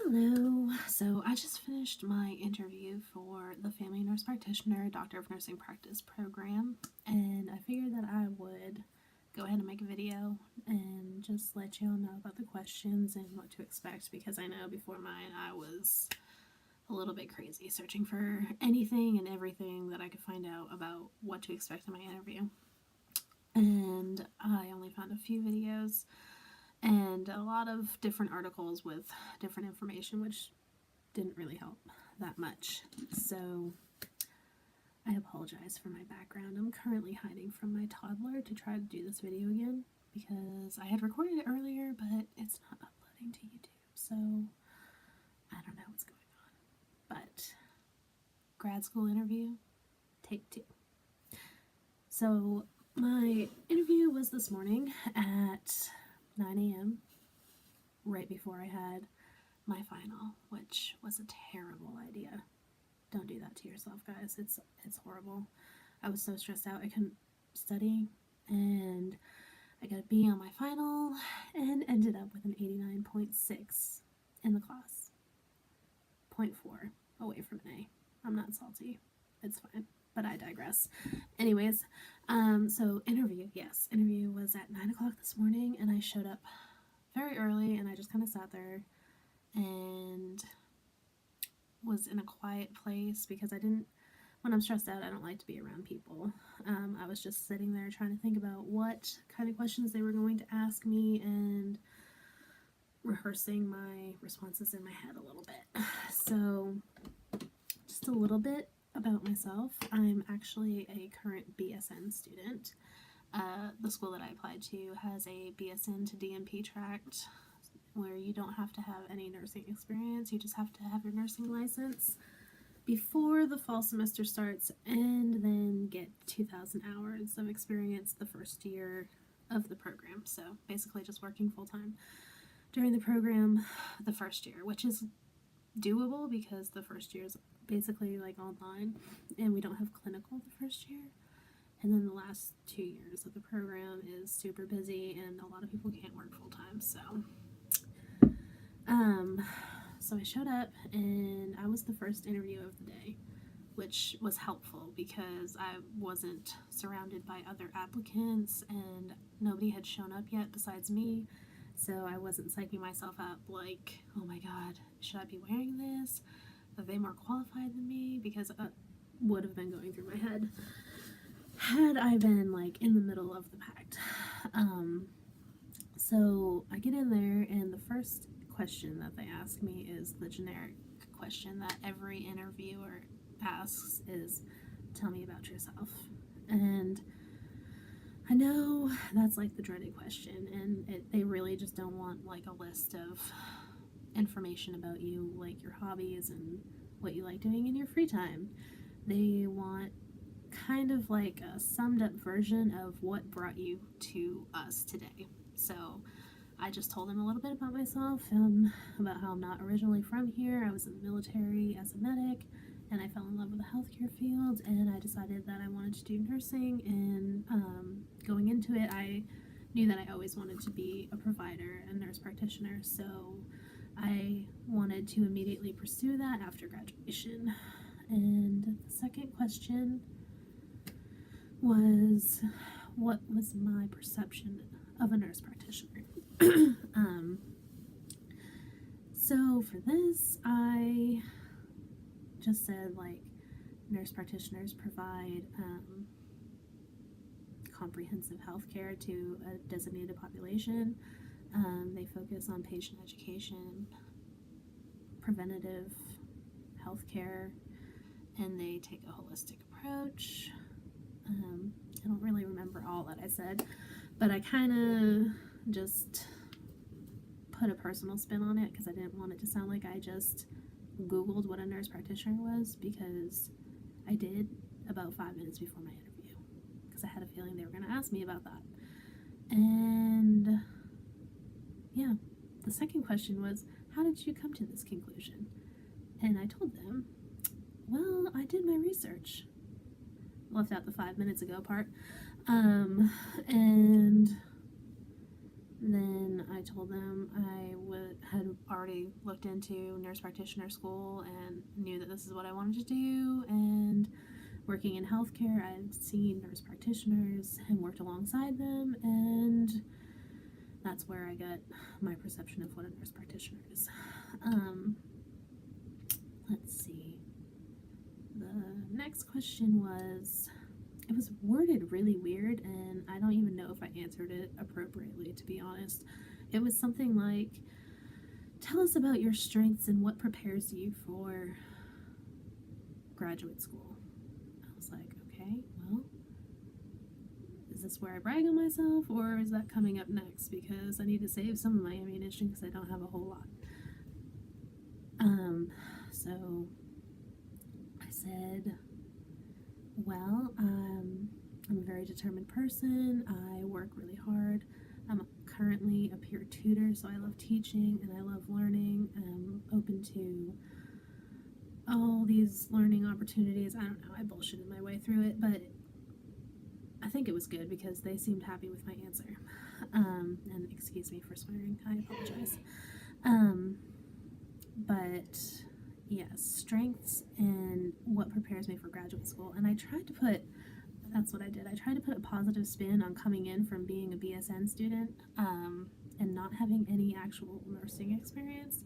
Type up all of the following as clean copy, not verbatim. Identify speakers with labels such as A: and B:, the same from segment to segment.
A: Hello. So I just finished my interview for the Family Nurse Practitioner Doctor of Nursing Practice program, and I figured that I would go ahead and make a video and just let y'all know about the questions and what to expect, because I know before mine I was a little bit crazy searching for anything and everything that I could find out about what to expect in my interview. And I only found a few videos and a lot of different articles with different information, which didn't really help that much. So I apologize for my background. I'm currently hiding from my toddler to try to do this video again because I had recorded it earlier, but it's not uploading to YouTube, so I don't know what's going on. But grad school interview, take 2. So my interview was this morning at 9 a.m. right before I had my final, which was a terrible idea. Don't do that to yourself, guys. It's horrible. I was so stressed out I couldn't study, and I got a B on my final and ended up with an 89.6 in the class. 0.4 away from an A. I'm not salty. It's fine. But I digress. Anyways, so interview was at 9 o'clock this morning, and I showed up very early, and I just kind of sat there and was in a quiet place because when I'm stressed out, I don't like to be around people. I was just sitting there trying to think about what kind of questions they were going to ask me and rehearsing my responses in my head a little bit. So just a little bit about myself. I'm actually a current BSN student. The school that I applied to has a BSN to DNP tract where you don't have to have any nursing experience. You just have to have your nursing license before the fall semester starts, and then get 2,000 hours of experience the first year of the program. So basically just working full-time during the program the first year, which is doable because the first year is basically like online, and we don't have clinical the first year. And then the last 2 years of the program is super busy, and a lot of people can't work full-time. So I showed up, and I was the first interview of the day, which was helpful because I wasn't surrounded by other applicants, and nobody had shown up yet besides me. So I wasn't psyching myself up like, oh my god, should I be wearing this? Are they more qualified than me? Because it would have been going through my head had I been like in the middle of the pack. So I get in there, and the first question that they ask me is the generic question that every interviewer asks is, tell me about yourself. And I know that's like the dreaded question, and they really just don't want like a list of information about you, like your hobbies and what you like doing in your free time. They want kind of like a summed up version of what brought you to us today. So I just told them a little bit about myself, about how I'm not originally from here. I was in the military as a medic, and I fell in love with the healthcare field, and I decided that I wanted to do nursing. And going into it, I knew that I always wanted to be a provider and nurse practitioner, so I wanted to immediately pursue that after graduation. And the second question was, what was my perception of a nurse practitioner? So for this, I just said, like, nurse practitioners provide comprehensive health care to a designated population. They focus on patient education, preventative health care, and they take a holistic approach. I don't really remember all that I said, but I kind of just put a personal spin on it because I didn't want it to sound like I just Googled what a nurse practitioner was, because I did about 5 minutes before my interview because I had a feeling they were going to ask me about that. And yeah, the second question was, how did you come to this conclusion? And I told them, well, I did my research. Left out the 5 minutes ago part. And Then I told them I had already looked into nurse practitioner school and knew that this is what I wanted to do. And working in healthcare, I've seen nurse practitioners and worked alongside them, and that's where I got my perception of what a nurse practitioner is. Let's see. The next question was, it was worded really weird, and I don't even know if I answered it appropriately, to be honest. It was something like, tell us about your strengths and what prepares you for graduate school. I was like, okay, well, is this where I brag on myself, or is that coming up next? Because I need to save some of my ammunition because I don't have a whole lot. So I said, well, I'm a very determined person. I work really hard. I'm currently a peer tutor, so I love teaching and I love learning. I'm open to all these learning opportunities. I don't know, I bullshitted my way through it, but I think it was good because they seemed happy with my answer. And excuse me for swearing, I apologize. But yes, strengths and what prepares me for graduate school. And I tried to put, that's what I did. I tried to put a positive spin on coming in from being a BSN student and not having any actual nursing experience,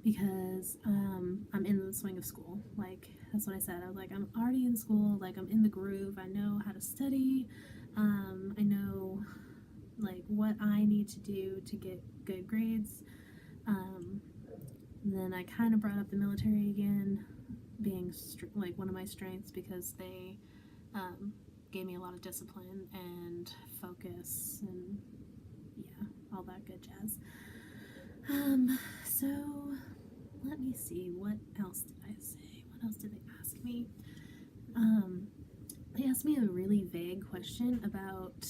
A: because I'm in the swing of school. Like, that's what I said. I was like, I'm already in school. Like, I'm in the groove. I know how to study. I know, like, what I need to do to get good grades. And then I kind of brought up the military again, being like one of my strengths, because they gave me a lot of discipline and focus and yeah, all that good jazz. So let me see, what else did I say? What else did they ask me? They asked me a really vague question about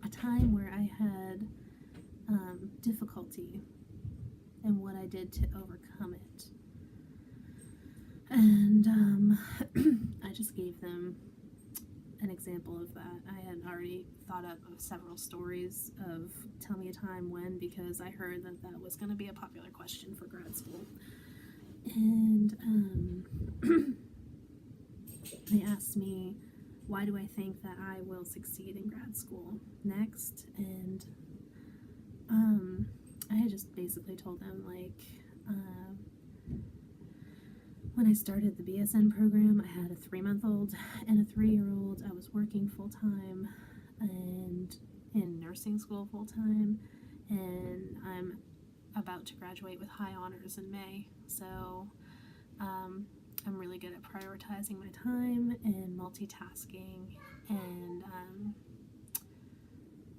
A: a time where I had difficulty and what I did to overcome it. And I just gave them an example of that. I had already thought up of several stories of tell me a time when, because I heard that that was going to be a popular question for grad school. And they asked me, why do I think that I will succeed in grad school next? And I had just basically told them, like, when I started the BSN program, I had a 3-month-old and a 3-year-old. I was working full-time and in nursing school full-time, and I'm about to graduate with high honors in May. So I'm really good at prioritizing my time and multitasking and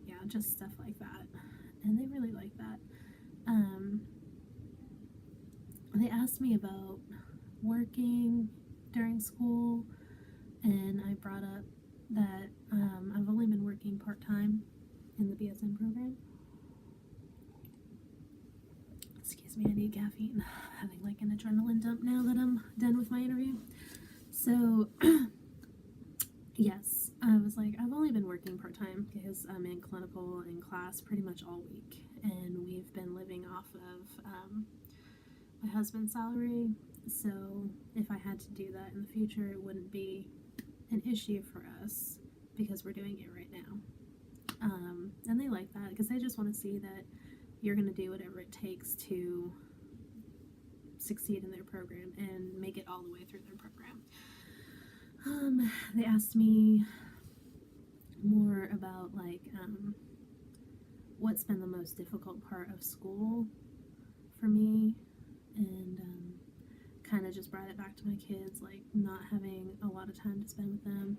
A: yeah, just stuff like that. And they really like that. They asked me about working during school, and I brought up that I've only been working part-time in the BSN program. Excuse me, I need caffeine. I'm having like an adrenaline dump now that I'm done with my interview. So yes, I was like, I've only been working part-time because I'm in clinical and class pretty much all week, and we've been living off of my husband's salary. So if I had to do that in the future, it wouldn't be an issue for us because we're doing it right now. And they like that because they just want to see that you're going to do whatever it takes to succeed in their program and make it all the way through their program. They asked me more about, like, what's been the most difficult part of school for me, and kind of just brought it back to my kids, like not having a lot of time to spend with them.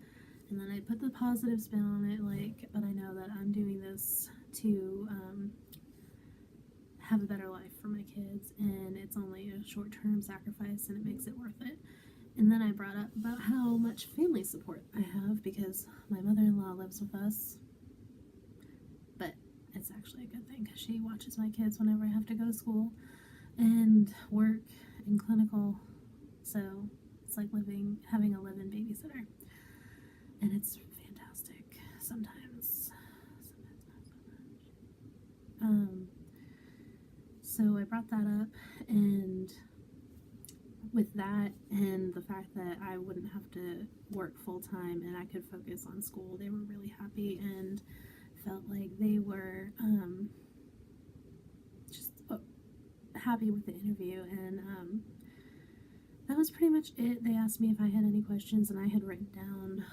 A: And then I put the positive spin on it, like, but I know that I'm doing this to have a better life for my kids, and it's only a short-term sacrifice and it makes it worth it. And then I brought up about how much family support I have because my mother-in-law lives with us, but it's actually a good thing because she watches my kids whenever I have to go to school and work in clinical, so it's like having a live-in babysitter, and it's fantastic sometimes not so So I brought that up, and with that and the fact that I wouldn't have to work full time and I could focus on school, they were really happy and felt like they were just happy with the interview. And that was pretty much it. They asked me if I had any questions, and I had written down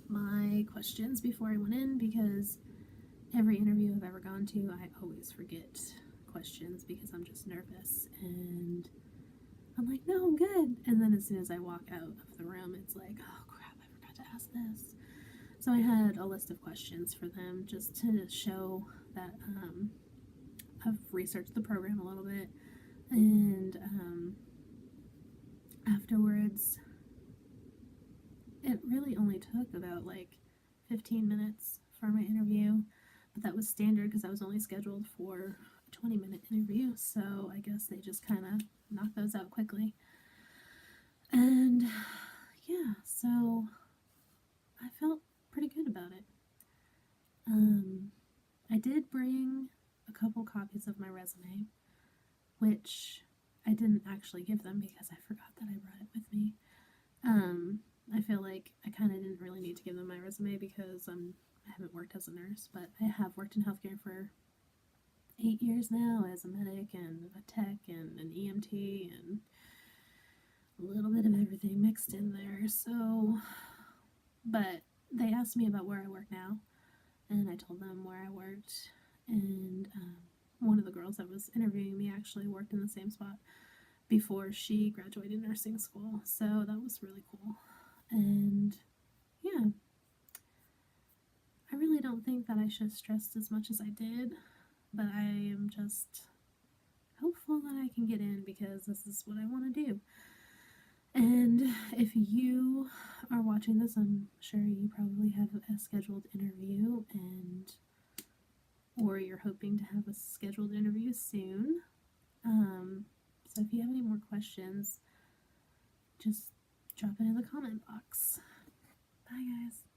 A: my questions before I went in, because every interview I've ever gone to, I always forget questions because I'm just nervous, and I'm like, no, I'm good. And then as soon as I walk out of the room, it's like, oh crap, I forgot to ask this. So I had a list of questions for them just to show that I've researched the program a little bit. And afterwards, it really only took about like 15 minutes for my interview, but that was standard because I was only scheduled for a 20-minute interview, so I guess they just kind of knocked those out quickly. And yeah, so I felt pretty good about it. I did bring a couple copies of my resume, which I didn't actually give them because I forgot that I brought it with me. I feel like I kind of didn't really need to give them my resume because I haven't worked as a nurse, but I have worked in healthcare for 8 years now as a medic and a tech and an EMT and a little bit of everything mixed in there. So, but they asked me about where I work now, and I told them where I worked, and one of the girls that was interviewing me actually worked in the same spot before she graduated nursing school, so that was really cool. And yeah, I really don't think that I should have stressed as much as I did, but I am just hopeful that I can get in because this is what I want to do. And if you are watching this, I'm sure you probably have a scheduled interview, or you're hoping to have a scheduled interview soon. So if you have any more questions, just drop it in the comment box. Bye, guys.